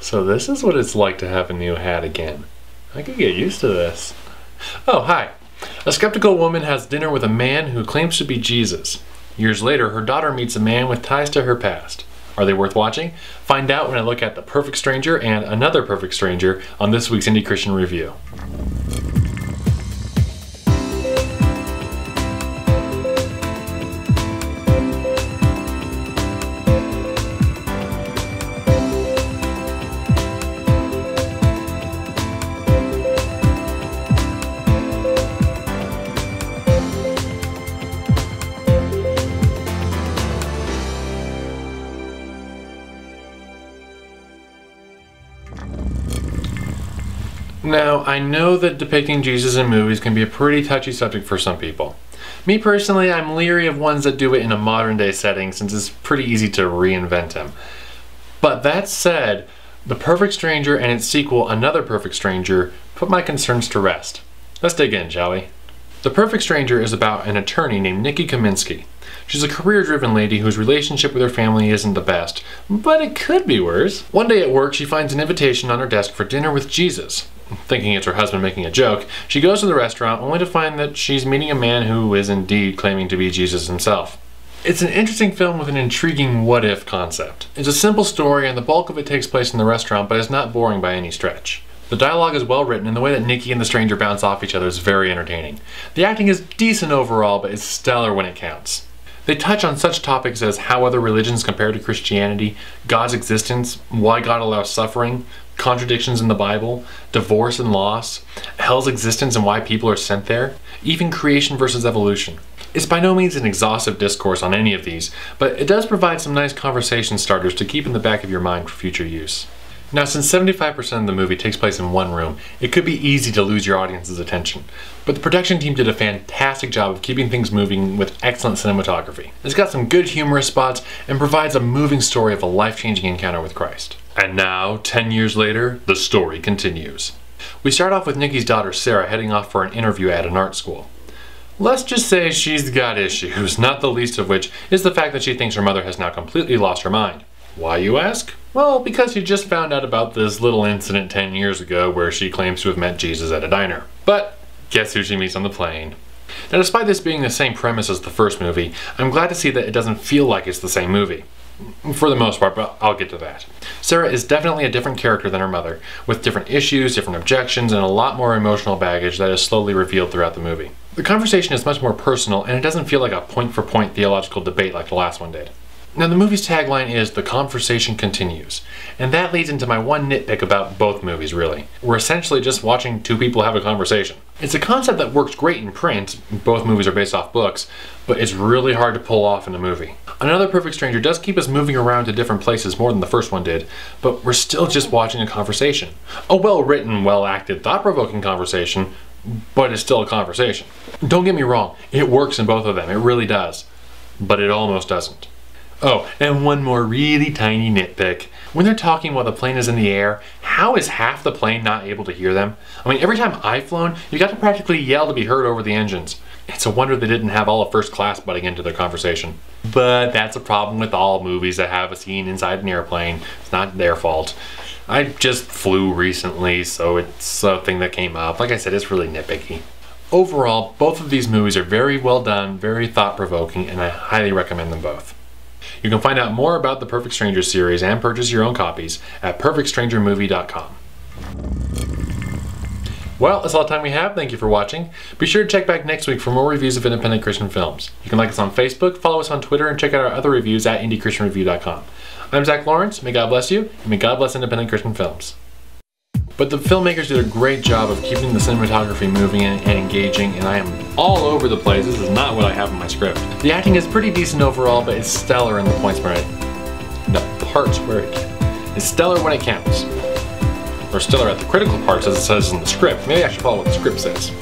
So this is what it's like to have a new hat again. I could get used to this. Oh, hi. A skeptical woman has dinner with a man who claims to be Jesus. Years later, her daughter meets a man with ties to her past. Are they worth watching? Find out when I look at The Perfect Stranger and Another Perfect Stranger on this week's Indy Christian Review. Now, I know that depicting Jesus in movies can be a pretty touchy subject for some people. Me personally, I'm leery of ones that do it in a modern day setting since it's pretty easy to reinvent him. But that said, The Perfect Stranger and its sequel, Another Perfect Stranger, put my concerns to rest. Let's dig in, shall we? The Perfect Stranger is about an attorney named Nikki Kaminsky. She's a career-driven lady whose relationship with her family isn't the best, but it could be worse. One day at work, she finds an invitation on her desk for dinner with Jesus. Thinking it's her husband making a joke, she goes to the restaurant only to find that she's meeting a man who is indeed claiming to be Jesus himself. It's an interesting film with an intriguing what-if concept. It's a simple story and the bulk of it takes place in the restaurant, but it's not boring by any stretch. The dialogue is well written and the way that Nikki and the stranger bounce off each other is very entertaining. The acting is decent overall, but it's stellar when it counts. They touch on such topics as how other religions compare to Christianity, God's existence, why God allows suffering, contradictions in the Bible, divorce and loss, hell's existence and why people are sent there, even creation versus evolution. It's by no means an exhaustive discourse on any of these, but it does provide some nice conversation starters to keep in the back of your mind for future use. Now, since 75% of the movie takes place in one room, it could be easy to lose your audience's attention. But the production team did a fantastic job of keeping things moving with excellent cinematography. It's got some good humorous spots and provides a moving story of a life-changing encounter with Christ. And now, 10 years later, the story continues. We start off with Nikki's daughter Sarah heading off for an interview at an art school. Let's just say she's got issues, not the least of which is the fact that she thinks her mother has now completely lost her mind. Why, you ask? Well, because she just found out about this little incident 10 years ago where she claims to have met Jesus at a diner. But guess who she meets on the plane? Now, despite this being the same premise as the first movie, I'm glad to see that it doesn't feel like it's the same movie. For the most part, but I'll get to that. Sarah is definitely a different character than her mother, with different issues, different objections, and a lot more emotional baggage that is slowly revealed throughout the movie. The conversation is much more personal, and it doesn't feel like a point-for-point theological debate like the last one did. Now, the movie's tagline is "The Conversation Continues," and that leads into my one nitpick about both movies, really. We're essentially just watching two people have a conversation. It's a concept that works great in print, both movies are based off books, but it's really hard to pull off in a movie. Another Perfect Stranger does keep us moving around to different places more than the first one did, but we're still just watching a conversation. A well-written, well-acted, thought-provoking conversation, but it's still a conversation. Don't get me wrong, it works in both of them, it really does, but it almost doesn't. Oh, and one more really tiny nitpick. When they're talking while the plane is in the air, how is half the plane not able to hear them? I mean, every time I've flown, you got to practically yell to be heard over the engines. It's a wonder they didn't have all of first class butting into their conversation. But that's a problem with all movies that have a scene inside an airplane. It's not their fault. I just flew recently, so it's a thing that came up. Like I said, it's really nitpicky. Overall, both of these movies are very well done, very thought-provoking, and I highly recommend them both. You can find out more about the Perfect Stranger series and purchase your own copies at perfectstrangermovie.com. Well, that's all the time we have. Thank you for watching. Be sure to check back next week for more reviews of independent Christian films. You can like us on Facebook, follow us on Twitter, and check out our other reviews at indychristianreview.com. I'm Zack Lawrence. May God bless you, and may God bless independent Christian films. But the filmmakers did a great job of keeping the cinematography moving and engaging, and I am all over the place. This is not what I have in my script. The acting is pretty decent overall, but it's stellar in the parts where it's stellar when it counts. Or stellar at the critical parts, as it says in the script. Maybe I should follow what the script says.